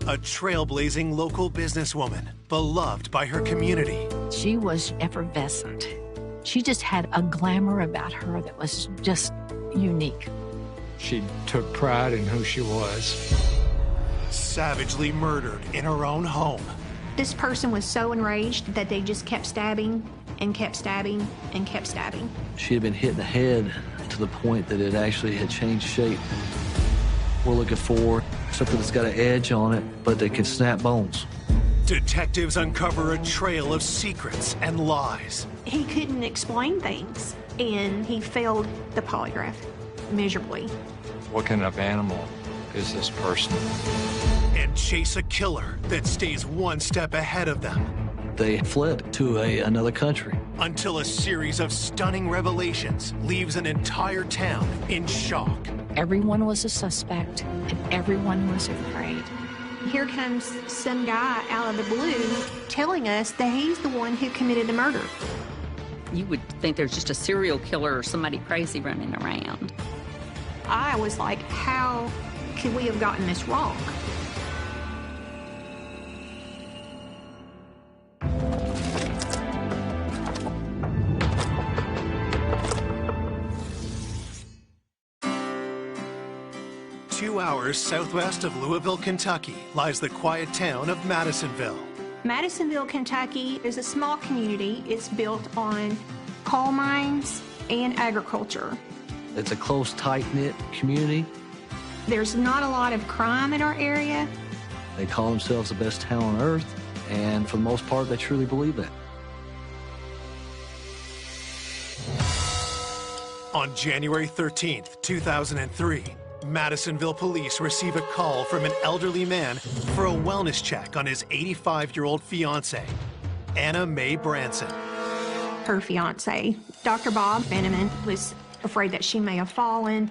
a trailblazing local businesswoman, beloved by her community. She was effervescent. She just had a glamour about her that was just unique. She took pride in who she was. Savagely murdered in her own home. This person was so enraged that they just kept stabbing and kept stabbing and kept stabbing. She had been hit in the head to the point that it actually had changed shape. We're looking for something that's got an edge on it, but that can snap bones. Detectives uncover a trail of secrets and lies. He couldn't explain things, and he failed the polygraph miserably. What kind of animal is this person? And chase a killer that stays one step ahead of them. They fled to another country. Until a series of stunning revelations leaves an entire town in shock. Everyone was a suspect, and everyone was afraid. Here comes some guy out of the blue telling us that he's the one who committed the murder. You would think there's just a serial killer or somebody crazy running around. I was like, how could we have gotten this wrong? Two hours southwest of Louisville, Kentucky, lies the quiet town of Madisonville. Madisonville, Kentucky is a small community. It's built on coal mines and agriculture. It's a close, tight-knit community. There's not a lot of crime in our area. They call themselves the best town on earth, and for the most part, they truly believe that. On January 13th, 2003, Madisonville police receive a call from an elderly man for a wellness check on his 85-year-old fiancée, Anna Mae Branson. Her fiance, Dr. Bob Fenneman, was afraid that she may have fallen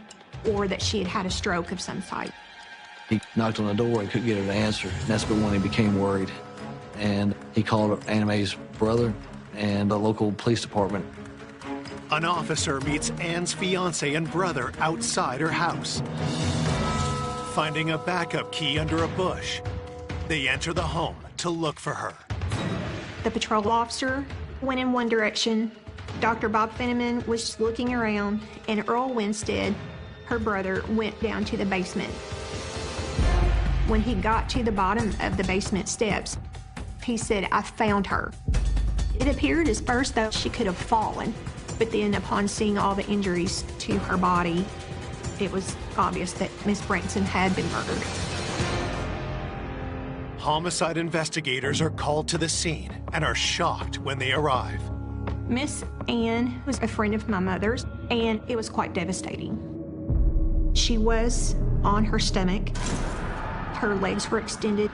or that she had had a stroke of some type. He knocked on the door and couldn't get her to answer, and that's when he became worried. And he called Anna Mae's brother and the local police department. An officer meets Anne's fiancé and brother outside her house. Finding a backup key under a bush, they enter the home to look for her. The patrol officer went in one direction. Dr. Bob Fenneman was looking around, and Earl Winstead, her brother, went down to the basement. When he got to the bottom of the basement steps, he said, "I found her." It appeared as first though she could have fallen. But then upon seeing all the injuries to her body, it was obvious that Miss Branson had been murdered. Homicide investigators are called to the scene and are shocked when they arrive. Miss Ann was a friend of my mother's, and it was quite devastating. She was on her stomach. Her legs were extended.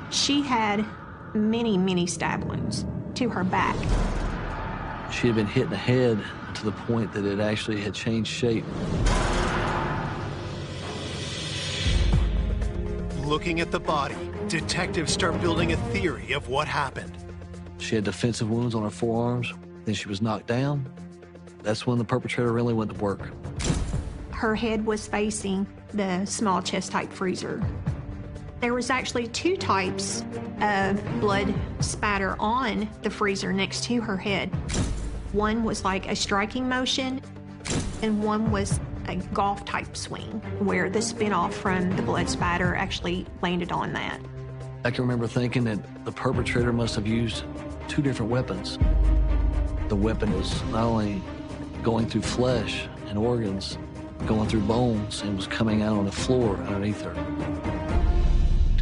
She had many, many stab wounds to her back. She had been hit in the head to the point that it actually had changed shape. Looking at the body, detectives start building a theory of what happened. She had defensive wounds on her forearms. Then she was knocked down. That's when the perpetrator really went to work. Her head was facing the small chest type freezer. There was actually two types of blood spatter on the freezer next to her head. One was like a striking motion, and one was a golf type swing, where the spin-off from the blood spatter actually landed on that. I can remember thinking that the perpetrator must have used two different weapons. The weapon was not only going through flesh and organs, going through bones, and was coming out on the floor underneath her.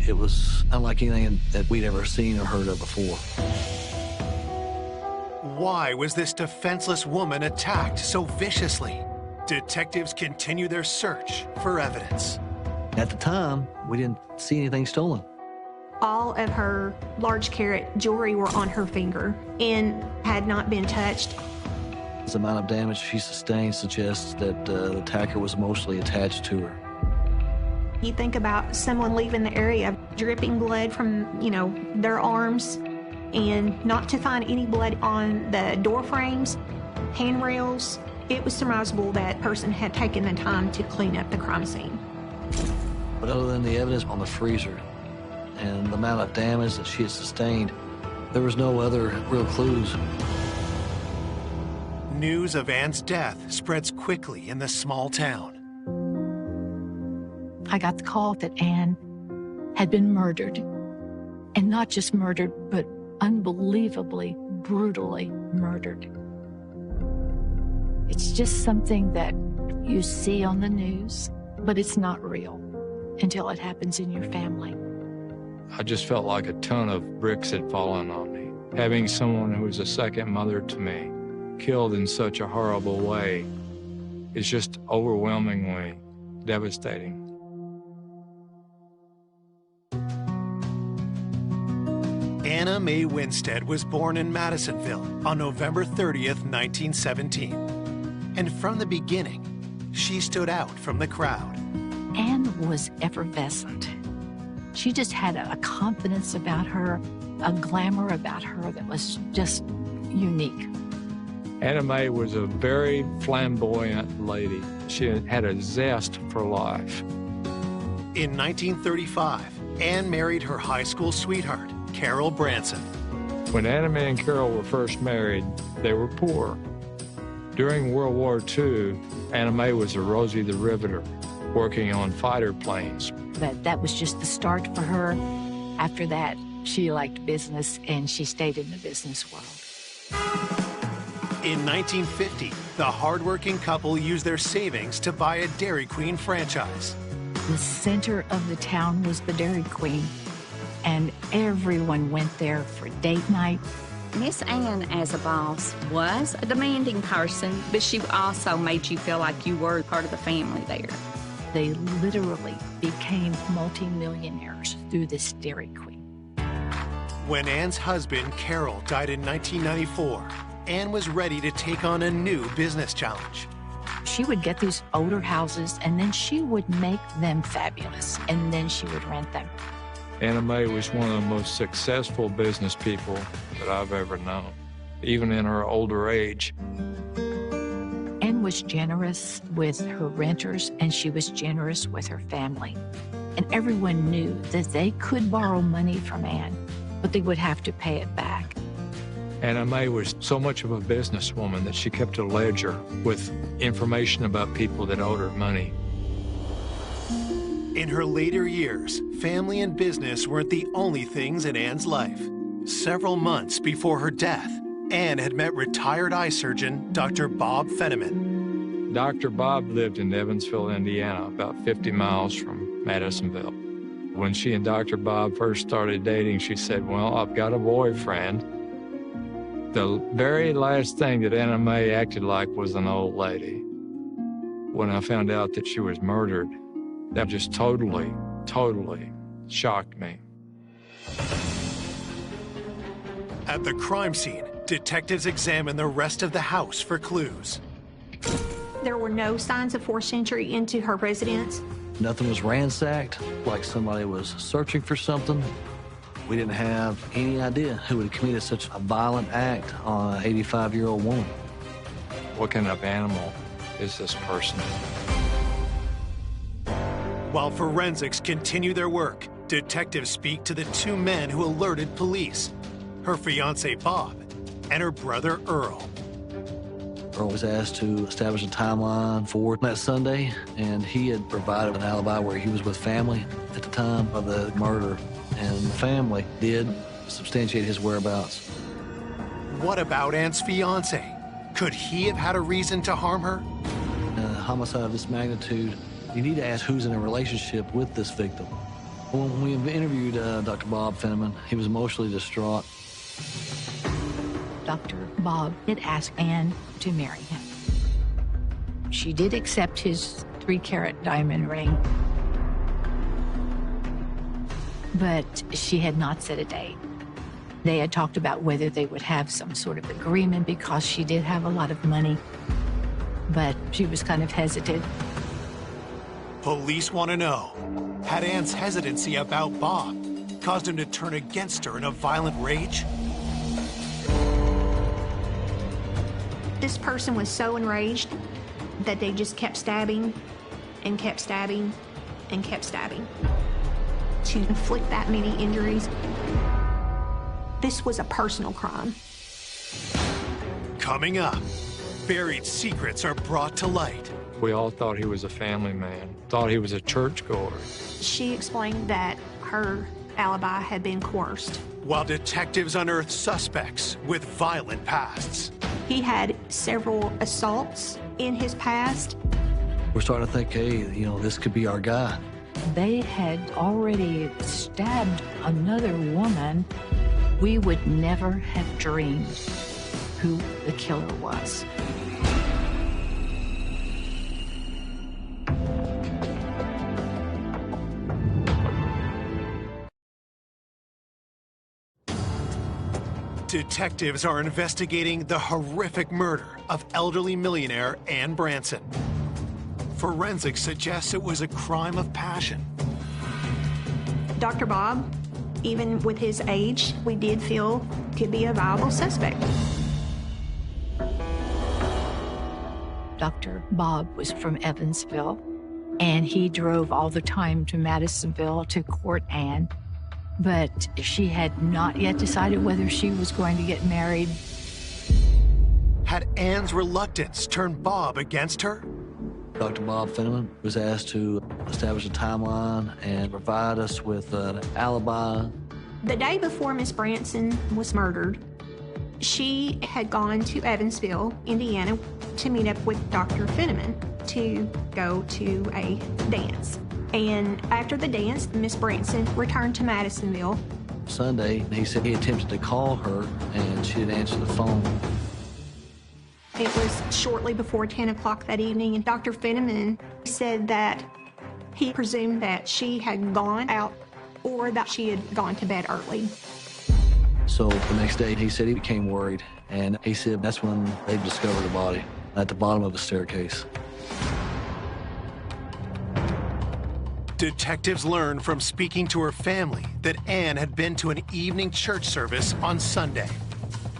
It was unlike anything that we'd ever seen or heard of before. Why was this defenseless woman attacked so viciously? Detectives continue their search for evidence. At the time, we didn't see anything stolen. All of her large carat jewelry were on her finger and had not been touched. The amount of damage she sustained suggests that the attacker was emotionally attached to her. You think about someone leaving the area, dripping blood from, their arms, and not to find any blood on the door frames, handrails. It was surmisable that person had taken the time to clean up the crime scene. But other than the evidence on the freezer and the amount of damage that she had sustained, there was no other real clues. News of Ann's death spreads quickly in the small town. I got the call that Ann had been murdered. And not just murdered, but unbelievably, brutally murdered. It's just something that you see on the news, but it's not real until it happens in your family. I just felt like a ton of bricks had fallen on me. Having someone who was a second mother to me killed in such a horrible way is just overwhelmingly devastating. Anna Mae Winstead was born in Madisonville on November 30th, 1917. And from the beginning, she stood out from the crowd. Ann was effervescent. She just had a confidence about her, a glamour about her that was just unique. Anna Mae was a very flamboyant lady. She had a zest for life. In 1935, Ann married her high school sweetheart, Carol Branson. When Anna Mae and Carol were first married, they were poor. During World War II, Anna Mae was a Rosie the Riveter, working on fighter planes. But that was just the start for her. After that, she liked business, and she stayed in the business world. In 1950, the hardworking couple used their savings to buy a Dairy Queen franchise. The center of the town was the Dairy Queen, and everyone went there for date night. Miss Ann, as a boss, was a demanding person, but she also made you feel like you were part of the family there. They literally became multimillionaires through this Dairy Queen. When Ann's husband, Carol, died in 1994, Ann was ready to take on a new business challenge. She would get these older houses, and then she would make them fabulous, and then she would rent them. Anna Mae was one of the most successful business people that I've ever known, even in her older age. Ann was generous with her renters, and she was generous with her family. And everyone knew that they could borrow money from Ann, but they would have to pay it back. Anna Mae was so much of a businesswoman that she kept a ledger with information about people that owed her money. In her later years, family and business weren't the only things in Ann's life. Several months before her death, Ann had met retired eye surgeon Dr. Bob Fenneman. Dr. Bob lived in Evansville, Indiana, about 50 miles from Madisonville. When she and Dr. Bob first started dating, she said, "Well, I've got a boyfriend." The very last thing that Anna Mae acted like was an old lady. When I found out that she was murdered, that just totally shocked me. At the crime scene, detectives examined the rest of the house for clues. There were no signs of forced entry into her residence. Nothing was ransacked, like somebody was searching for something. We didn't have any idea who would have committed such a violent act on an 85-year-old woman. What kind of animal is this person? While forensics continue their work, detectives speak to the two men who alerted police, her fiancé Bob and her brother Earl. Earl was asked to establish a timeline for that Sunday, and he had provided an alibi where he was with family at the time of the murder, and the family did substantiate his whereabouts. What about Ann's fiancé? Could he have had a reason to harm her? In a homicide of this magnitude, you need to ask who's in a relationship with this victim. When we interviewed Dr. Bob Fenneman, he was emotionally distraught. Dr. Bob did ask Ann to marry him. She did accept his 3-carat diamond ring, but she had not set a date. They had talked about whether they would have some sort of agreement because she did have a lot of money, but she was kind of hesitant. Police want to know, had Ann's hesitancy about Bob caused him to turn against her in a violent rage? This person was so enraged that they just kept stabbing and kept stabbing and kept stabbing. to inflict that many injuries. This was a personal crime. Coming up, buried secrets are brought to light. We all thought he was a family man, thought he was a churchgoer. She explained that her alibi had been coerced. While detectives unearth suspects with violent pasts. He had several assaults in his past. We're starting to think, hey, this could be our guy. They had already stabbed another woman. We would never have dreamed who the killer was. Detectives are investigating the horrific murder of elderly millionaire Ann Branson. Forensics suggests it was a crime of passion. Dr. Bob, even with his age, we did feel could be a viable suspect. Dr. Bob was from Evansville, and he drove all the time to Madisonville to court Ann. But she had not yet decided whether she was going to get married. Had Ann's reluctance turned Bob against her? Dr. Bob Fenneman was asked to establish a timeline and provide us with an alibi. The day before Miss Branson was murdered, she had gone to Evansville, Indiana, to meet up with Dr. Fenneman to go to a dance. And after the dance, Miss Branson returned to Madisonville. Sunday, he said he attempted to call her, and she didn't answer the phone. It was shortly before 10 o'clock that evening, and Dr. Fenneman said that he presumed that she had gone out or that she had gone to bed early. So the next day, he said he became worried, and he said that's when they discovered the body at the bottom of the staircase. Detectives learned from speaking to her family that Ann had been to an evening church service on Sunday.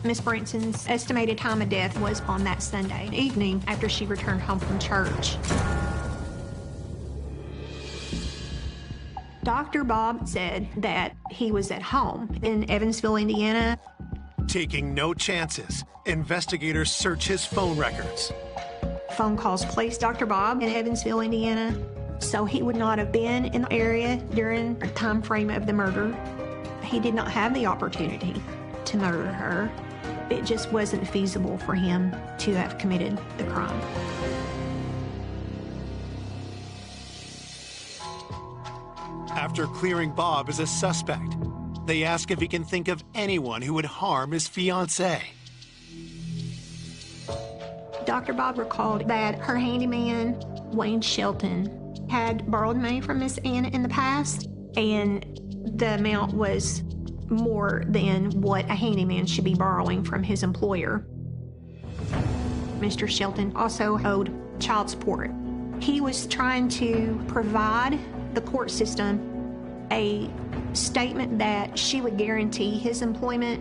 Miss Branson's estimated time of death was on that Sunday evening after she returned home from church. Dr. Bob said that he was at home in Evansville, Indiana. Taking no chances, investigators search his phone records. Phone calls placed Dr. Bob in Evansville, Indiana, so he would not have been in the area during the time frame of the murder. He did not have the opportunity to murder her. It just wasn't feasible for him to have committed the crime. After clearing Bob as a suspect, they ask if he can think of anyone who would harm his fiancée. Dr. Bob recalled that her handyman, Wayne Shelton, had borrowed money from Miss Ann in the past, and the amount was more than what a handyman should be borrowing from his employer. Mr. Shelton also owed child support. He was trying to provide the court system a statement that she would guarantee his employment,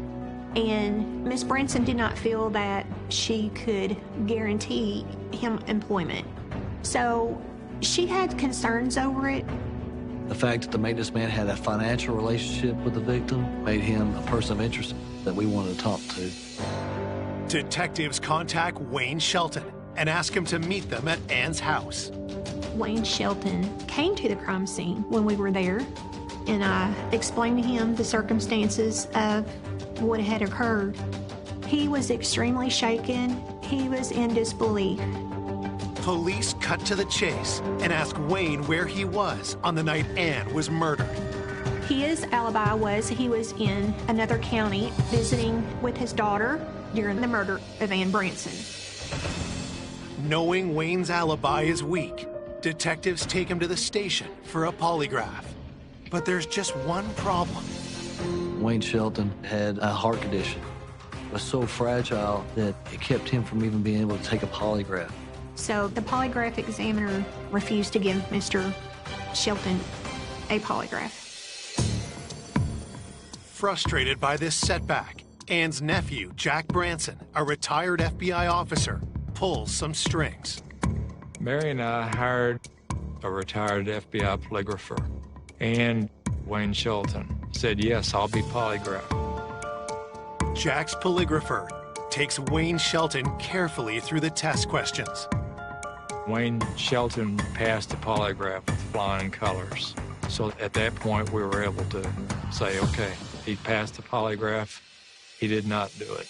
and Miss Branson did not feel that she could guarantee him employment. So she had concerns over it. The fact that the maintenance man had a financial relationship with the victim made him a person of interest that we wanted to talk to. Detectives contact Wayne Shelton and ask him to meet them at Ann's house. Wayne Shelton came to the crime scene when we were there, and I explained to him the circumstances of what had occurred. He was extremely shaken. He was in disbelief. Police cut to the chase and ask Wayne where he was on the night Ann was murdered. His alibi was he was in another county visiting with his daughter during the murder of Ann Branson. Knowing Wayne's alibi is weak, detectives take him to the station for a polygraph. But there's just one problem. Wayne Shelton had a heart condition. It was so fragile that it kept him from even being able to take a polygraph. So the polygraph examiner refused to give Mr. Shelton a polygraph. Frustrated by this setback, Ann's nephew, Jack Branson, a retired FBI officer, pulls some strings. Mary and I hired a retired FBI polygrapher, and Wayne Shelton, said, yes, I'll be polygraphed. Jack's polygrapher takes Wayne Shelton carefully through the test questions. Wayne Shelton passed the polygraph with flying colors. So at that point, we were able to say, okay, he passed the polygraph. He did not do it.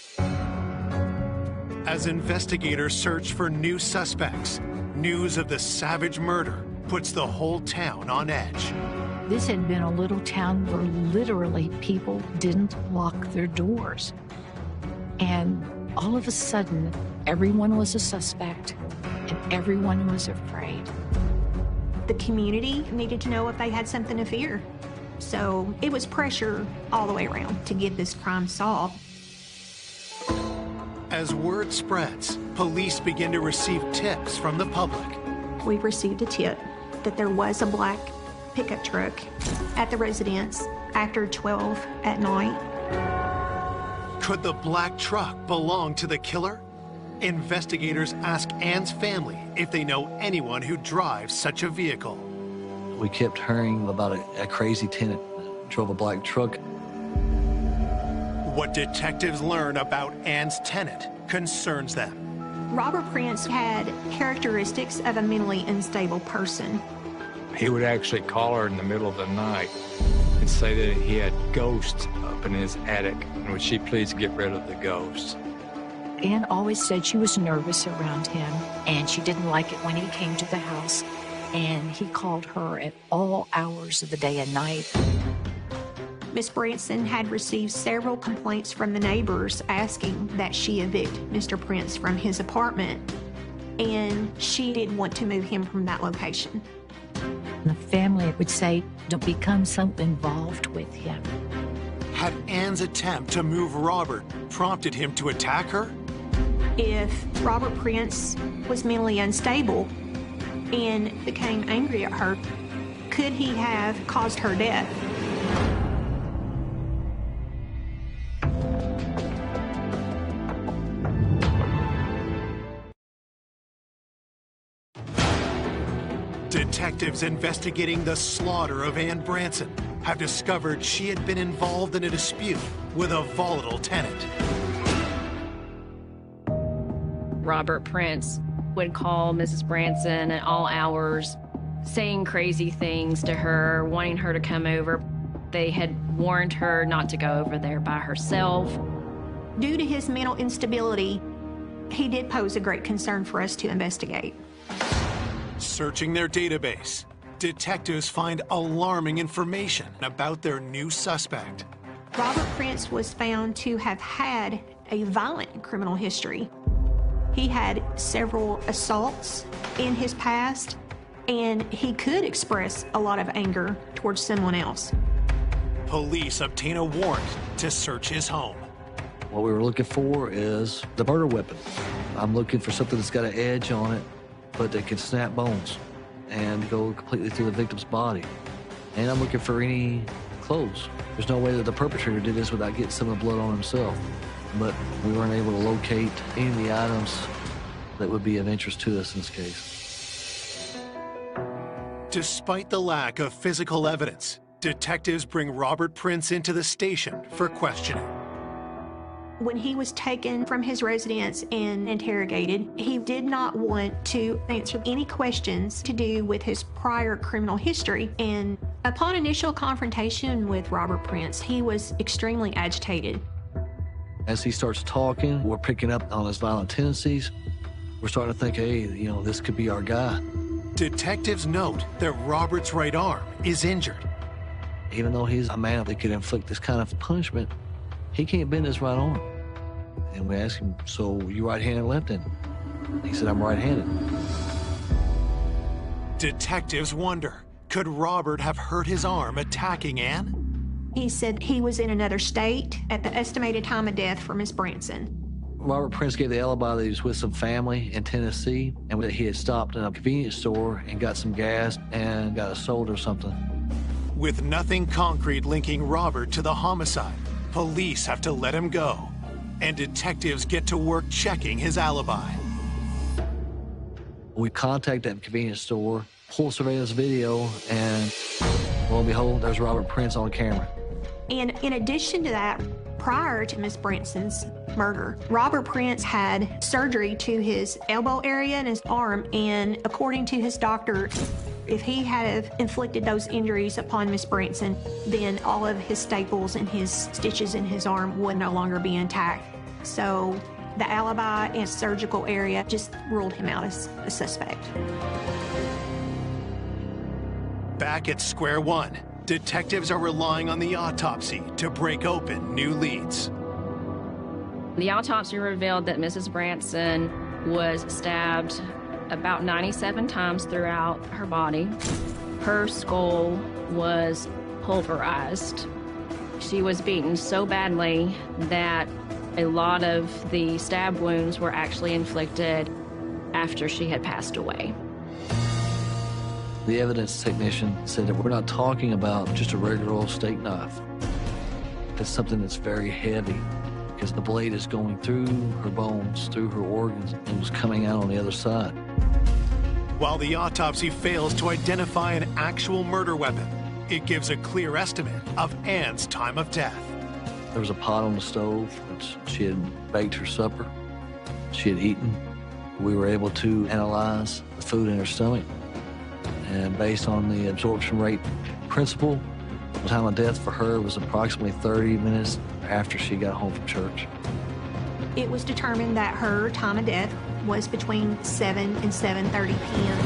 As investigators search for new suspects, news of the savage murder puts the whole town on edge. This had been a little town where literally people didn't lock their doors. And all of a sudden, everyone was a suspect and everyone was afraid. The community needed to know if they had something to fear. So it was pressure all the way around to get this crime solved. As word spreads, police begin to receive tips from the public. We received a tip that there was a black pickup truck at the residence after 12 at night. Could the black truck belong to the killer? Investigators ask Ann's family if they know anyone who drives such a vehicle. We kept hearing about a crazy tenant that drove a black truck. What detectives learn about Ann's tenant concerns them. Robert Prince had characteristics of a mentally unstable person. He would actually call her in the middle of the night and say that he had ghosts up in his attic, and would she please get rid of the ghosts? Ann always said she was nervous around him, and she didn't like it when he came to the house, and he called her at all hours of the day and night. Miss Branson had received several complaints from the neighbors asking that she evict Mr. Prince from his apartment, and she didn't want to move him from that location. The family would say, don't become so involved with him. Had Ann's attempt to move Robert prompted him to attack her? If Robert Prince was mentally unstable and became angry at her, could he have caused her death? Detectives investigating the slaughter of Ann Branson have discovered she had been involved in a dispute with a volatile tenant. Robert Prince would call Mrs. Branson at all hours, saying crazy things to her, wanting her to come over. They had warned her not to go over there by herself. Due to his mental instability, he did pose a great concern for us to investigate. Searching their database, detectives find alarming information about their new suspect. Robert Prince was found to have had a violent criminal history. He had several assaults in his past, and he could express a lot of anger towards someone else. Police obtain a warrant to search his home. What we were looking for is the murder weapon. I'm looking for something that's got an edge on it, but that can snap bones and go completely through the victim's body. And I'm looking for any clothes. There's no way that the perpetrator did this without getting some of the blood on himself. But we weren't able to locate any of the items that would be of interest to us in this case. Despite the lack of physical evidence, detectives bring Robert Prince into the station for questioning. When he was taken from his residence and interrogated, he did not want to answer any questions to do with his prior criminal history. And upon initial confrontation with Robert Prince, he was extremely agitated. As he starts talking, we're picking up on his violent tendencies. We're starting to think, hey, you know, this could be our guy. Detectives note that Robert's right arm is injured. Even though he's a man that could inflict this kind of punishment, he can't bend his right arm. And we asked him, so you right-handed or left-handed? He said, I'm right-handed. Detectives wonder, could Robert have hurt his arm attacking Ann? He said he was in another state at the estimated time of death for Miss Branson. Robert Prince gave the alibi that he was with some family in Tennessee and that he had stopped in a convenience store and got some gas and got a soda or something. With nothing concrete linking Robert to the homicide, police have to let him go, and detectives get to work checking his alibi. We contact that convenience store, pull surveillance video, and Lo and behold, there's Robert Prince on camera. And in addition to that, prior to Miss Branson's murder, Robert Prince had surgery to his elbow area and his arm, and according to his doctor, if he had inflicted those injuries upon Miss Branson, then all of his staples and his stitches in his arm would no longer be intact. So the alibi and surgical area just ruled him out as a suspect. Back at square one, detectives are relying on the autopsy to break open new leads. The autopsy revealed that Mrs. Branson was stabbed about 97 times throughout her body. Her skull was pulverized. She was beaten so badly that a lot of the stab wounds were actually inflicted after she had passed away. The evidence technician said that we're not talking about just a regular old steak knife. It's something that's very heavy because the blade is going through her bones, through her organs, and was coming out on the other side. While the autopsy fails to identify an actual murder weapon, it gives a clear estimate of Ann's time of death. There was a pot on the stove, which she had baked her supper. She had eaten. We were able to analyze the food in her stomach. And based on the absorption rate principle, the time of death for her was approximately 30 minutes after she got home from church. It was determined that her time of death was between 7 and 7:30 p.m.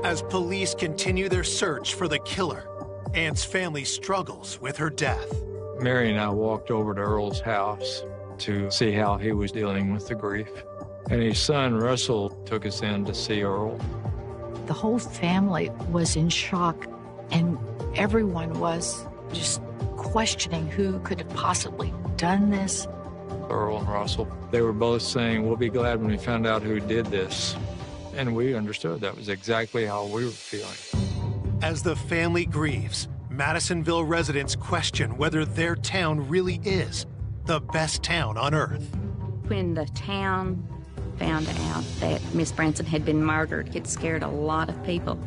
As police continue their search for the killer, Ann's family struggles with her death. Mary and I walked over to Earl's house to see how he was dealing with the grief. And his son, Russell, took us in to see Earl. The whole family was in shock, and everyone was just questioning who could have possibly done this. Earl and Russell, they were both saying, we'll be glad when we found out who did this. And we understood that was exactly how we were feeling. As the family grieves, Madisonville residents question whether their town really is the best town on earth. When the town found out that Miss Branson had been murdered, it scared a lot of people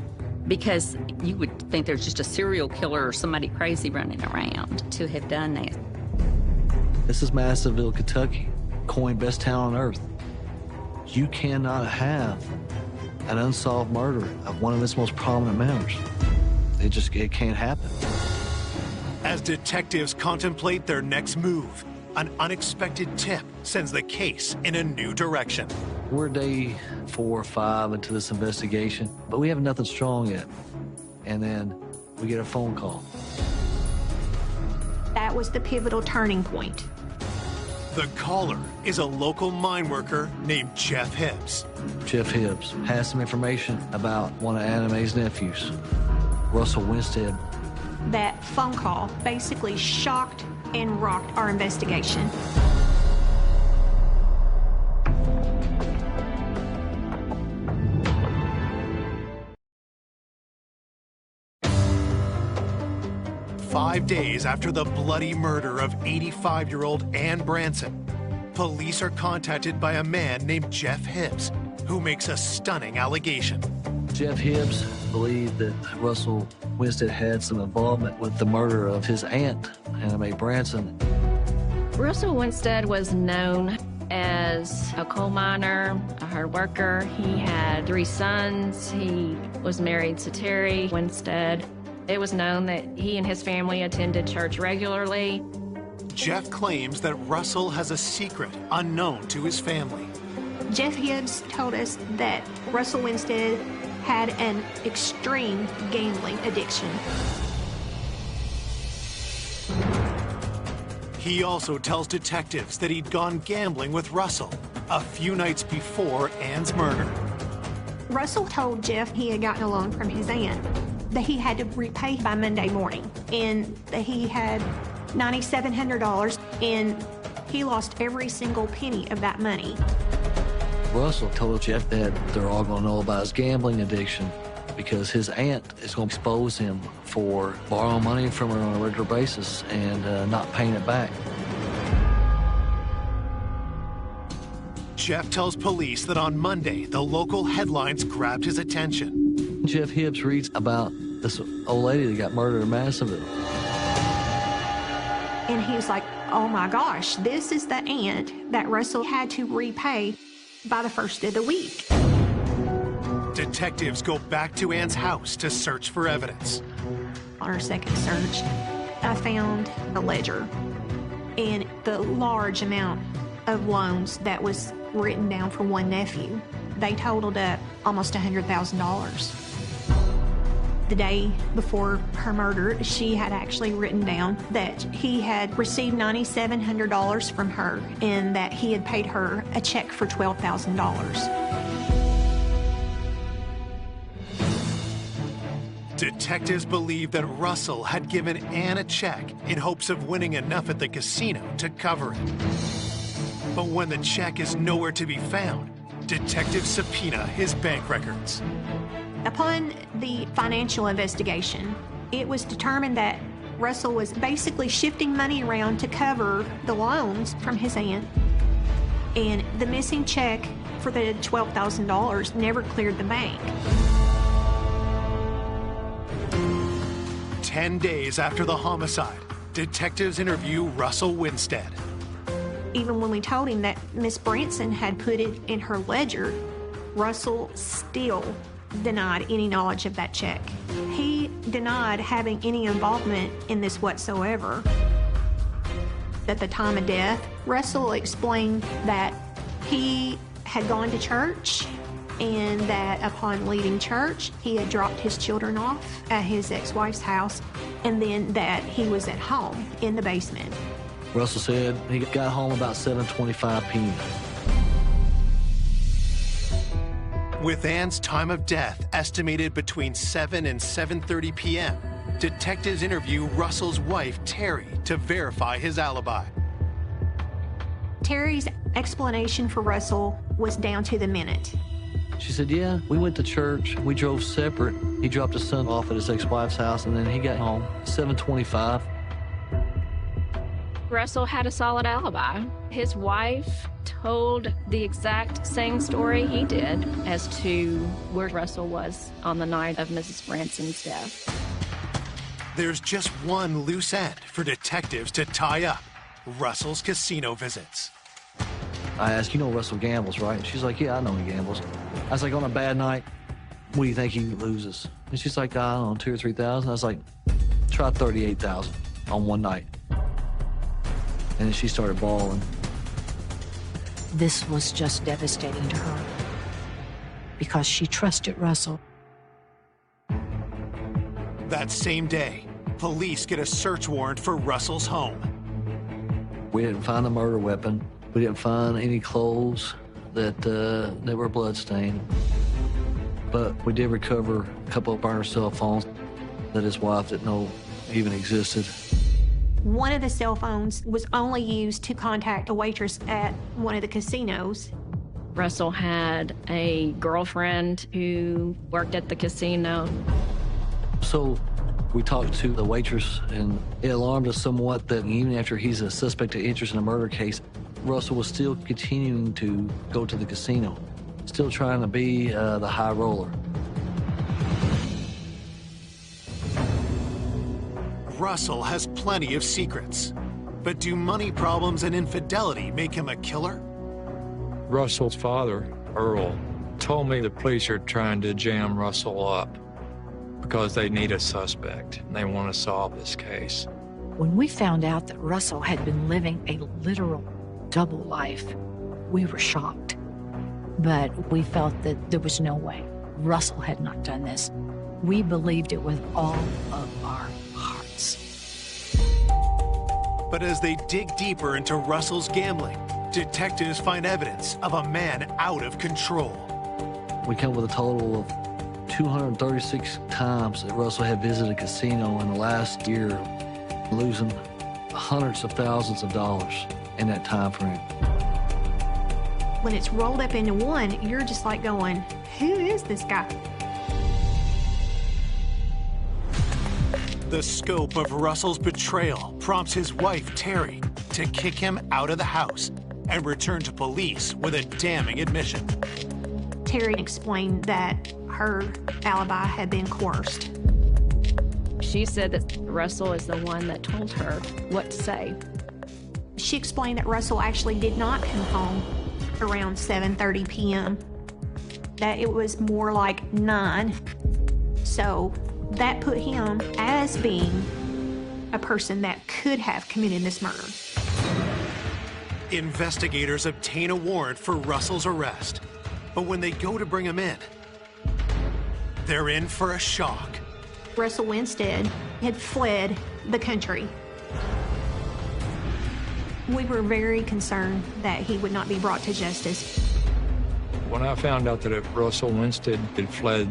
because you would think there's just a serial killer or somebody crazy running around to have done that. This is Madisonville, Kentucky, coined best town on earth. You cannot have an unsolved murder of one of its most prominent members. It can't happen. As detectives contemplate their next move, an unexpected tip sends the case in a new direction. We're day 4 or 5 into this investigation, but we have nothing strong yet. And then we get a phone call. That was the pivotal turning point. The caller is a local mine worker named Jeff Hibbs. Jeff Hibbs has some information about one of Anna Mae's nephews, Russell Winstead. That phone call basically shocked and rocked our investigation. Five days after the bloody murder of 85-year-old Ann Branson, police are contacted by a man named Jeff Hibbs, who makes a stunning allegation. Jeff Hibbs believed that Russell Winstead had some involvement with the murder of his aunt, Anna Mae Branson. Russell Winstead was known as a coal miner, a hard worker. He had 3 sons. He was married to Terry Winstead. It was known that he and his family attended church regularly. Jeff claims that Russell has a secret unknown to his family. Jeff Hibbs told us that Russell Winstead had an extreme gambling addiction. He also tells detectives that he'd gone gambling with Russell a few nights before Ann's murder. Russell told Jeff he had gotten a loan from his aunt, that he had to repay by Monday morning, and that he had $9,700, and he lost every single penny of that money. Russell told Jeff that they're all going to know about his gambling addiction because his aunt is going to expose him for borrowing money from her on a regular basis and not paying it back. Jeff tells police that on Monday, the local headlines grabbed his attention. Jeff Hibbs reads about this old lady that got murdered in Madisonville. And he was like, oh my gosh, this is the aunt that Russell had to repay by the first of the week. Detectives go back to Ann's house to search for evidence. On our second search, I found a ledger and the large amount of loans that was written down for one nephew. They totaled up almost $100,000. The day before her murder, she had actually written down that he had received $9,700 from her and that he had paid her a check for $12,000. Detectives believe that Russell had given Ann a check in hopes of winning enough at the casino to cover it. But when the check is nowhere to be found, detectives subpoena his bank records. Upon the financial investigation, it was determined that Russell was basically shifting money around to cover the loans from his aunt. And the missing check for the $12,000 never cleared the bank. 10 days after the homicide, detectives interview Russell Winstead. Even when we told him that Miss Branson had put it in her ledger, Russell still denied any knowledge of that check. He denied having any involvement in this whatsoever. At the time of death, Russell explained that he had gone to church and that upon leaving church, he had dropped his children off at his ex-wife's house, and then that he was at home in the basement. Russell said he got home about 7:25 p.m. With Ann's time of death estimated between 7 and 7:30 p.m., detectives interview Russell's wife, Terry, to verify his alibi. Terry's explanation for Russell was down to the minute. She said, yeah, we went to church. We drove separate. He dropped his son off at his ex-wife's house, and then he got home 7:25. Russell had a solid alibi. His wife told the exact same story he did as to where Russell was on the night of Mrs. Branson's death. There's just one loose end for detectives to tie up: Russell's casino visits. I asked, you know Russell gambles, right? She's like, yeah, I know he gambles. I was like, on a bad night, what do you think he loses? And she's like, I don't know, 2,000 or 3,000. I was like, try 38,000 on one night. And then she started bawling. This was just devastating to her because she trusted Russell. That same day, police get a search warrant for Russell's home. We didn't find a murder weapon. We didn't find any clothes that were bloodstained. But we did recover a couple of burner cell phones that his wife didn't know even existed. One of the cell phones was only used to contact a waitress at one of the casinos. Russell had a girlfriend who worked at the casino. So we talked to the waitress, and it alarmed us somewhat that even after he's a suspect of interest in a murder case, Russell was still continuing to go to the casino, still trying to be the high roller. Russell has plenty of secrets, but do money problems and infidelity make him a killer? Russell's father, Earl, told me the police are trying to jam Russell up because they need a suspect and they want to solve this case. When we found out that Russell had been living a literal double life, we were shocked. But we felt that there was no way Russell had not done this. We believed it with all of our hearts. But as they dig deeper into Russell's gambling, detectives find evidence of a man out of control. We come with a total of 236 times that Russell had visited a casino in the last year, losing hundreds of thousands of dollars in that time frame. When it's rolled up into one, you're just like going, who is this guy? The scope of Russell's betrayal prompts his wife, Terry, to kick him out of the house and return to police with a damning admission. Terry explained that her alibi had been coerced. She said that Russell is the one that told her what to say. She explained that Russell actually did not come home around 7:30 p.m., that it was more like 9. So that put him as being a person that could have committed this murder. Investigators obtain a warrant for Russell's arrest, but when they go to bring him in, they're in for a shock. Russell Winstead had fled the country. We were very concerned that he would not be brought to justice. When I found out that Russell Winstead had fled,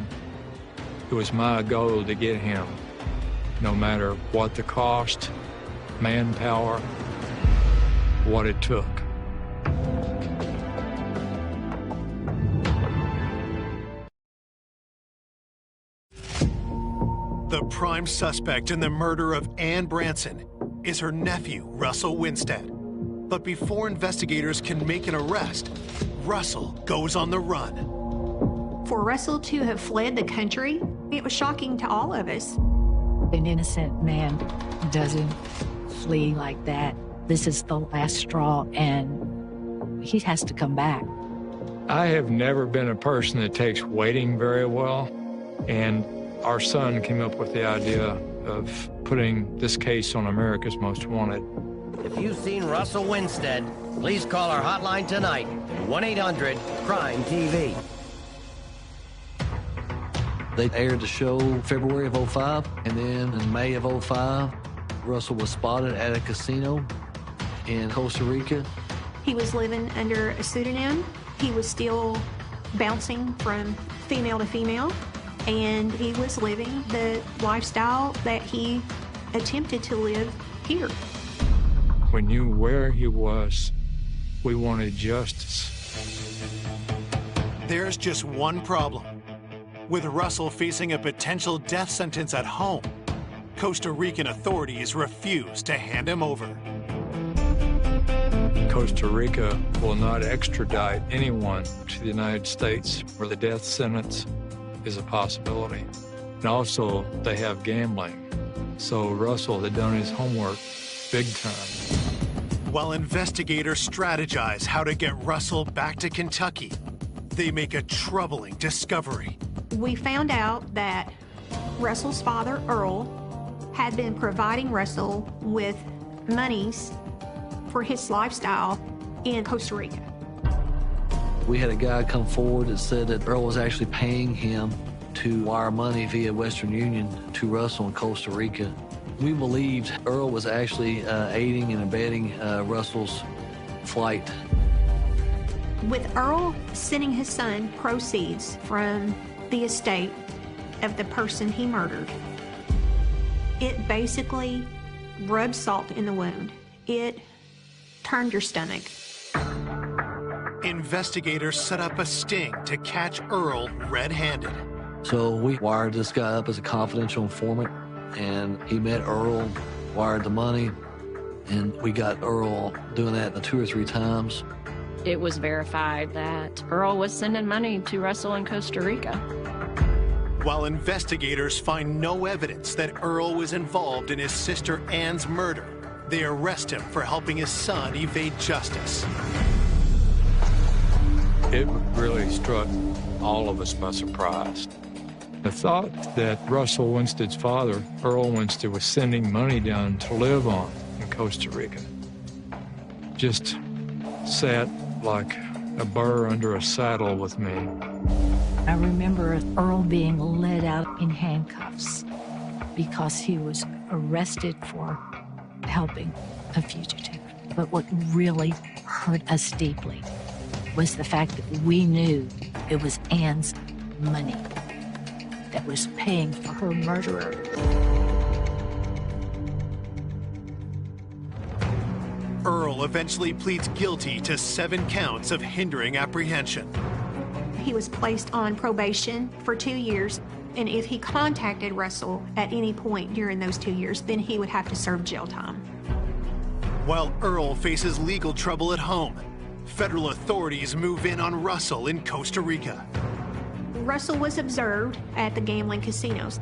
it was my goal to get him, no matter what the cost, manpower, what it took. The prime suspect in the murder of Ann Branson is her nephew, Russell Winstead. But before investigators can make an arrest, Russell goes on the run. For Russell to have fled the country, it was shocking to all of us. An innocent man doesn't flee like that. This is the last straw, and he has to come back. I have never been a person that takes waiting very well, and our son came up with the idea of putting this case on America's Most Wanted. If you've seen Russell Winstead, please call our hotline tonight, 1-800-CRIME-TV. They aired the show February of '05, and then in May of '05, Russell was spotted at a casino in Costa Rica. He was living under a pseudonym. He was still bouncing from female to female, and he was living the lifestyle that he attempted to live here. We knew where he was. We wanted justice. There's just one problem. With Russell facing a potential death sentence at home, Costa Rican authorities refuse to hand him over. Costa Rica will not extradite anyone to the United States where the death sentence is a possibility. And also, they have gambling. So Russell had done his homework big time. While investigators strategize how to get Russell back to Kentucky, they make a troubling discovery. We found out that Russell's father, Earl, had been providing Russell with monies for his lifestyle in Costa Rica. We had a guy come forward that said that Earl was actually paying him to wire money via Western Union to Russell in Costa Rica. We believed Earl was actually aiding and abetting Russell's flight. With Earl sending his son proceeds from the estate of the person he murdered, it basically rubbed salt in the wound. It turned your stomach. Investigators set up a sting to catch Earl red-handed. So we wired this guy up as a confidential informant, and he met Earl, wired the money, and we got Earl doing that 2 or 3 times. It was verified that Earl was sending money to Russell in Costa Rica. While investigators find no evidence that Earl was involved in his sister Ann's murder, they arrest him for helping his son evade justice. It really struck all of us by surprise. The thought that Russell Winstead's father, Earl Winstead, was sending money down to live on in Costa Rica just sat like a burr under a saddle with me. I remember Earl being led out in handcuffs because he was arrested for helping a fugitive. But what really hurt us deeply was the fact that we knew it was Ann's money that was paying for her murderer. Earl eventually pleads guilty to 7 counts of hindering apprehension. He was placed on probation for 2 years, and if he contacted Russell at any point during those 2 years, then he would have to serve jail time. While Earl faces legal trouble at home, federal authorities move in on Russell in Costa Rica. Russell was observed at the gambling casinos.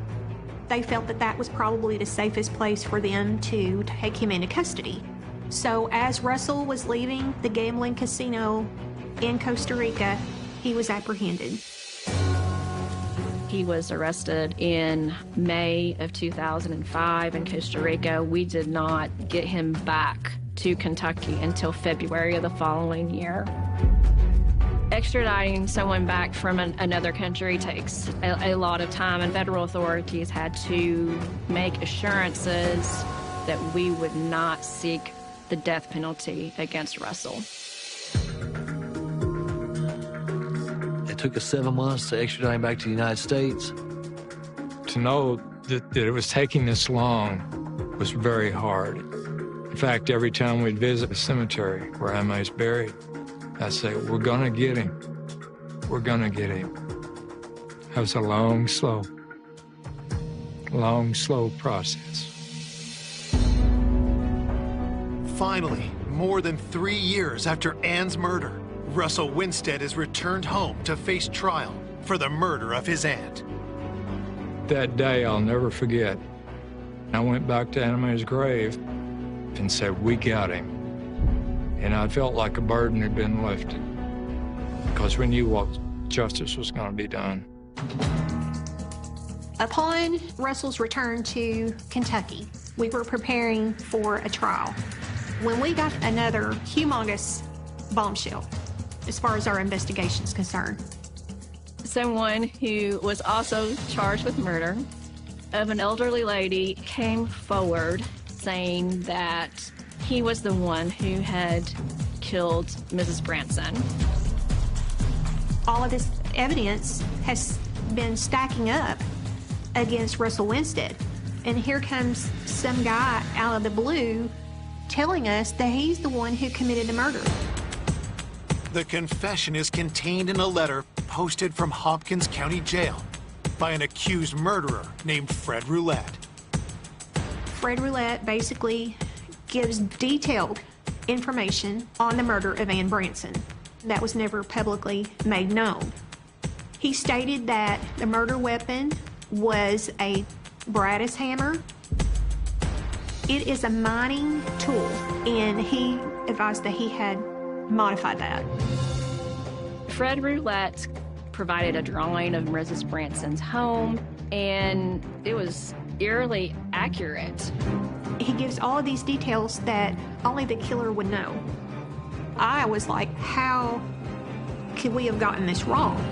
They felt that that was probably the safest place for them to take him into custody. So as Russell was leaving the gambling casino in Costa Rica, he was apprehended. He was arrested in May of 2005 in Costa Rica. We did not get him back to Kentucky until February of the following year. Extraditing someone back from another country takes a lot of time, and federal authorities had to make assurances that we would not seek the death penalty against Russell. It took us 7 months to extradite him back to the United States. To know that it was taking this long was very hard. In fact, every time we'd visit a cemetery where Emma's buried, I'd say, we're gonna get him. We're gonna get him. That was a long, slow process. Finally, more than 3 years after Ann's murder, Russell Winstead is returned home to face trial for the murder of his aunt. That day I'll never forget. I went back to Anna Mae's grave and said, we got him. And I felt like a burden had been lifted because we knew what justice was going to be done. Upon Russell's return to Kentucky, we were preparing for a trial when we got another humongous bombshell as far as our investigation is concerned. Someone who was also charged with murder of an elderly lady came forward saying that he was the one who had killed Mrs. Branson. All of this evidence has been stacking up against Russell Winstead. And here comes some guy out of the blue telling us that he's the one who committed the murder. The confession is contained in a letter posted from Hopkins County Jail by an accused murderer named Fred Roulette. Fred Roulette basically gives detailed information on the murder of Ann Branson that was never publicly made known. He stated that the murder weapon was a Bradis hammer. It is a mining tool, and he advised that he had modified that. Fred Roulette provided a drawing of Mrs. Branson's home, and it was eerily accurate. He gives all of these details that only the killer would know. I was like, how could we have gotten this wrong?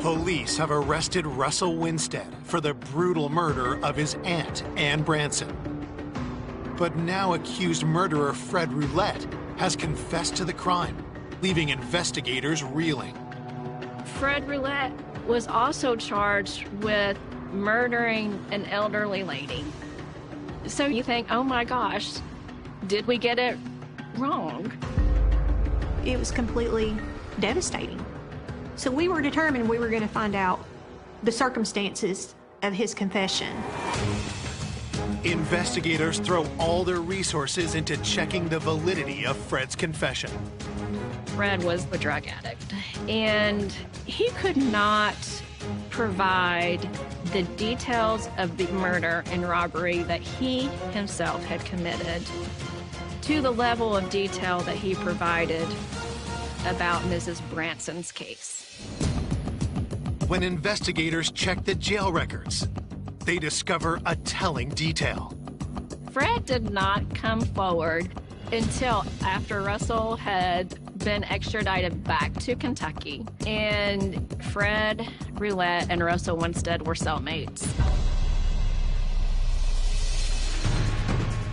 Police have arrested Russell Winstead for the brutal murder of his aunt, Ann Branson. But now accused murderer Fred Roulette has confessed to the crime, leaving investigators reeling. Fred Roulette was also charged with murdering an elderly lady. So you think, oh my gosh, did we get it wrong? It was completely devastating. So we were determined we were going to find out the circumstances of his confession. Investigators throw all their resources into checking the validity of Fred's confession. Fred was a drug addict, and he could not provide the details of the murder and robbery that he himself had committed to the level of detail that he provided about Mrs. Branson's case. When investigators check the jail records, they discover a telling detail. Fred did not come forward until after Russell had been extradited back to Kentucky, and Fred Roulette and Russell Winstead were cellmates.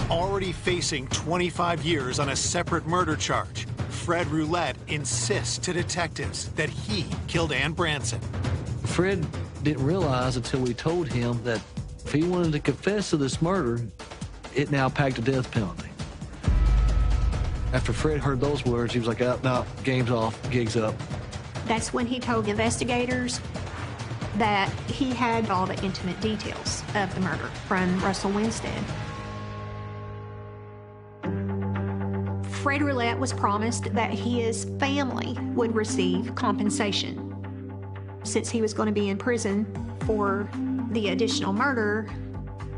Already facing 25 years on a separate murder charge, Fred Roulette insists to detectives that he killed Ann Branson. Fred didn't realize until we told him that if he wanted to confess to this murder, it now packed a death penalty. After Fred heard those words, he was like, oh, no, game's off, gig's up. That's when he told investigators that he had all the intimate details of the murder from Russell Winstead. Fred Roulette was promised that his family would receive compensation. Since he was going to be in prison for the additional murder,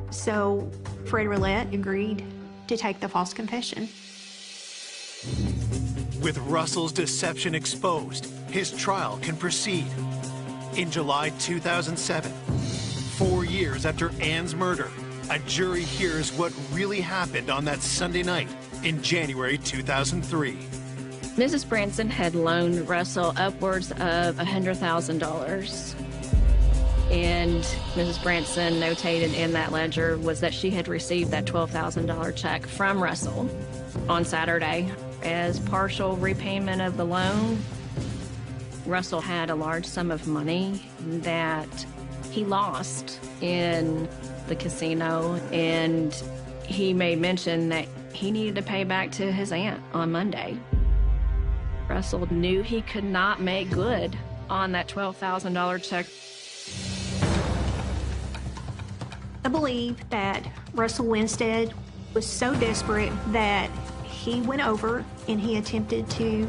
so Fred Roulette agreed to take the false confession. With Russell's deception exposed, his trial can proceed. In July 2007, 4 years after Ann's murder, a jury hears what really happened on that Sunday night in January 2003. Mrs. Branson had loaned Russell upwards of $100,000. And Mrs. Branson notated in that ledger was that she had received that $12,000 check from Russell on Saturday as partial repayment of the loan. Russell had a large sum of money that he lost in the casino, and he made mention that he needed to pay back to his aunt on Monday. Russell knew he could not make good on that $12,000 check. I believe that Russell Winstead was so desperate that he went over and he attempted to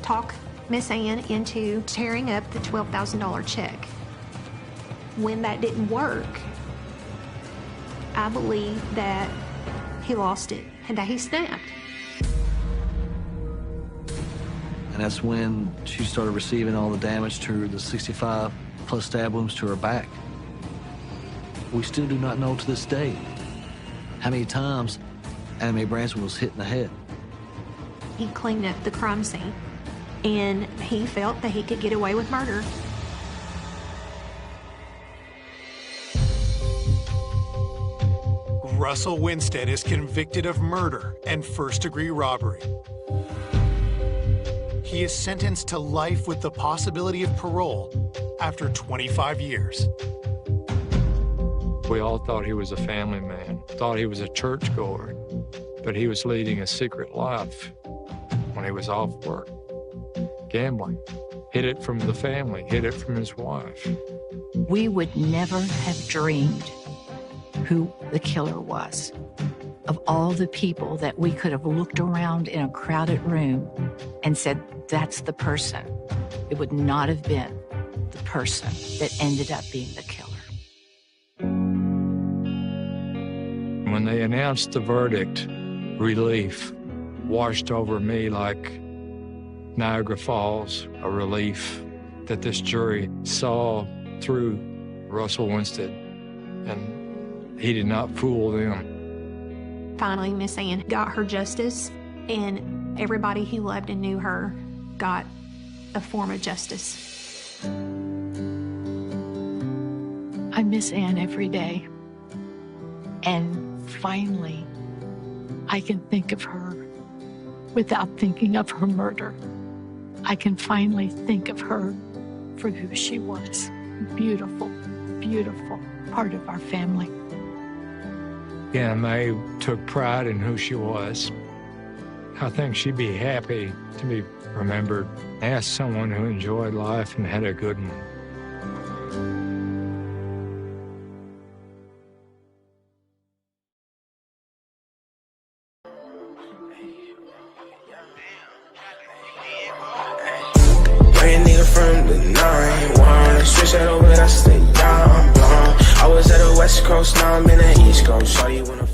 talk Miss Ann into tearing up the $12,000 check. When that didn't work, I believe that he lost it and that he snapped. And that's when she started receiving all the damage to her, the 65 plus stab wounds to her back. We still do not know to this day how many times Anna Mae Branson was hit in the head. He cleaned up the crime scene, and he felt that he could get away with murder. Russell Winstead is convicted of murder and first-degree robbery. He is sentenced to life with the possibility of parole after 25 years. We all thought he was a family man, thought he was a churchgoer, but he was leading a secret life when he was off work. Gambling. Hid it from the family, hid it from his wife. We would never have dreamed who the killer was. Of all the people that we could have looked around in a crowded room and said, that's the person, it would not have been the person that ended up being the killer. When they announced the verdict, relief washed over me like Niagara Falls, a relief that this jury saw through Russell Winstead, and he did not fool them. Finally, Miss Ann got her justice, and everybody who loved and knew her got a form of justice. I miss Ann every day. And finally, I can think of her without thinking of her murder. I can finally think of her for who she was. Beautiful, beautiful part of our family. Yeah, Mae took pride in who she was. I think she'd be happy to be remembered as someone who enjoyed life and had a good one. From the 9-1, switch that over, that's the young blonde. I was at the West Coast, now I'm in the East Coast. Shawty wanna